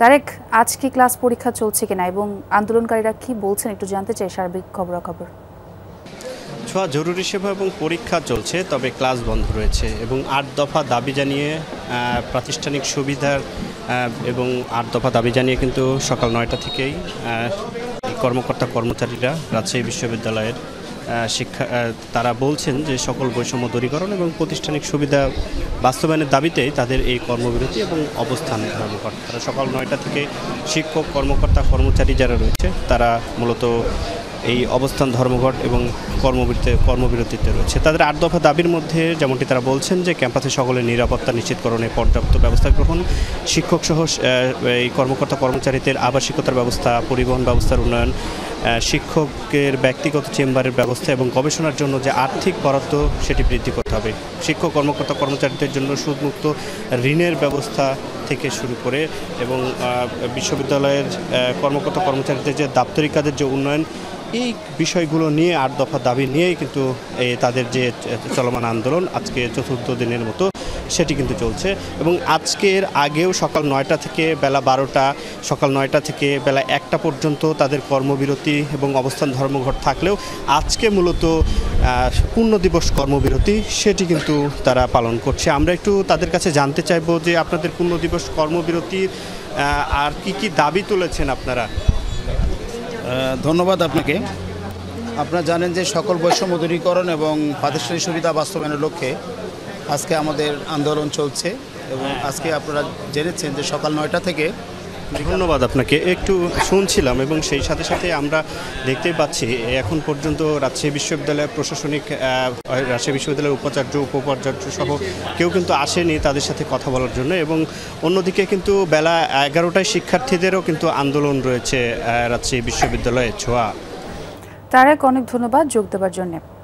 তারেক, আজ কি ক্লাস পরীক্ষা চলছে কিনা এবং আন্দোলনকারীরা কি বলছেন একটু জানতে চাই সার্বিক খবরাখবর। ছোঁয়া জরুরি সেবা এবং পরীক্ষা চলছে, তবে ক্লাস বন্ধ রয়েছে এবং ৮ দফা দাবি জানিয়ে প্রাতিষ্ঠানিক সুবিধার এবং ৮ দফা দাবি জানিয়ে কিন্তু সকাল ৯টা থেকেই কর্মকর্তা কর্মচারীরা রাজশাহী বিশ্ববিদ্যালয়ের তারা বলছেন যে সকল বৈষম্য দূরীকরণ এবং প্রাতিষ্ঠানিক সুবিধা বাস্তবায়নের দাবিতেই তাদের এই কর্মবিরতি এবং অবস্থান ধর্মঘট। তারা সকাল ৯টা থেকে শিক্ষক কর্মকর্তা কর্মচারী যারা রয়েছে তারা মূলত এই অবস্থান ধর্মঘট এবং কর্মবিরতিতে রয়েছে। তাদের ৮ দফা দাবির মধ্যে যেমনটি তারা বলছেন যে ক্যাম্পাসে সকলের নিরাপত্তা নিশ্চিতকরণে পর্যাপ্ত ব্যবস্থা গ্রহণ, শিক্ষকসহ এই কর্মকর্তা কর্মচারীদের আবাসিকতার ব্যবস্থা, পরিবহন ব্যবস্থার উন্নয়ন, শিক্ষকের ব্যক্তিগত চেম্বারের ব্যবস্থা এবং গবেষণার জন্য যে আর্থিক বরাদ্দ সেটি বৃদ্ধি করতে হবে। শিক্ষক কর্মকর্তা কর্মচারীদের জন্য সুদমুক্ত ঋণের ব্যবস্থা থেকে শুরু করে এবং বিশ্ববিদ্যালয়ের কর্মকর্তা কর্মচারীদের যে দাপ্তরিক কাজের যে উন্নয়ন, এই বিষয়গুলো নিয়ে ৮ দফা দাবি নিয়েই কিন্তু তাদের যে চলমান আন্দোলন আজকে চতুর্থ দিনের মতো সেটি কিন্তু চলছে। এবং আজকের আগেও সকাল ৯টা থেকে বেলা ১২টা, সকাল ৯টা থেকে বেলা ১টা পর্যন্ত তাদের কর্মবিরতি এবং অবস্থান ধর্মঘট থাকলেও আজকে মূলত পূর্ণ দিবস কর্মবিরতি সেটি কিন্তু তারা পালন করছে। আমরা একটু তাদের কাছে জানতে চাইব যে আপনাদের পূর্ণ দিবস কর্মবিরতির আর কি দাবি তুলেছেন আপনারা। ধন্যবাদ আপনাকে। আপনারা জানেন যে সকল বৈষম্য দূরীকরণ এবং প্রাতিষ্ঠানিক সুবিধা বাস্তবায়নের লক্ষ্যে আজকে আমাদের আন্দোলন চলছে এবং আজকে আপনারা জেনেছেন যে সকাল ৯টা থেকে। ধন্যবাদ আপনাকে। একটু শুনছিলাম এবং সেই সাথে সাথে আমরা দেখতেই পাচ্ছি এখন পর্যন্ত রাজশাহী বিশ্ববিদ্যালয়ের প্রশাসনিক রাজশাহী বিশ্ববিদ্যালয়ের উপাচার্য উপাচার্য সহ কেউ কিন্তু আসেনি তাদের সাথে কথা বলার জন্য। এবং অন্যদিকে কিন্তু বেলা 11টায় শিক্ষার্থীদেরও কিন্তু আন্দোলন রয়েছে রাজশাহী বিশ্ববিদ্যালয়ে। ছোঁয়া। তারেক, অনেক ধন্যবাদ যোগ দেওয়ার জন্য।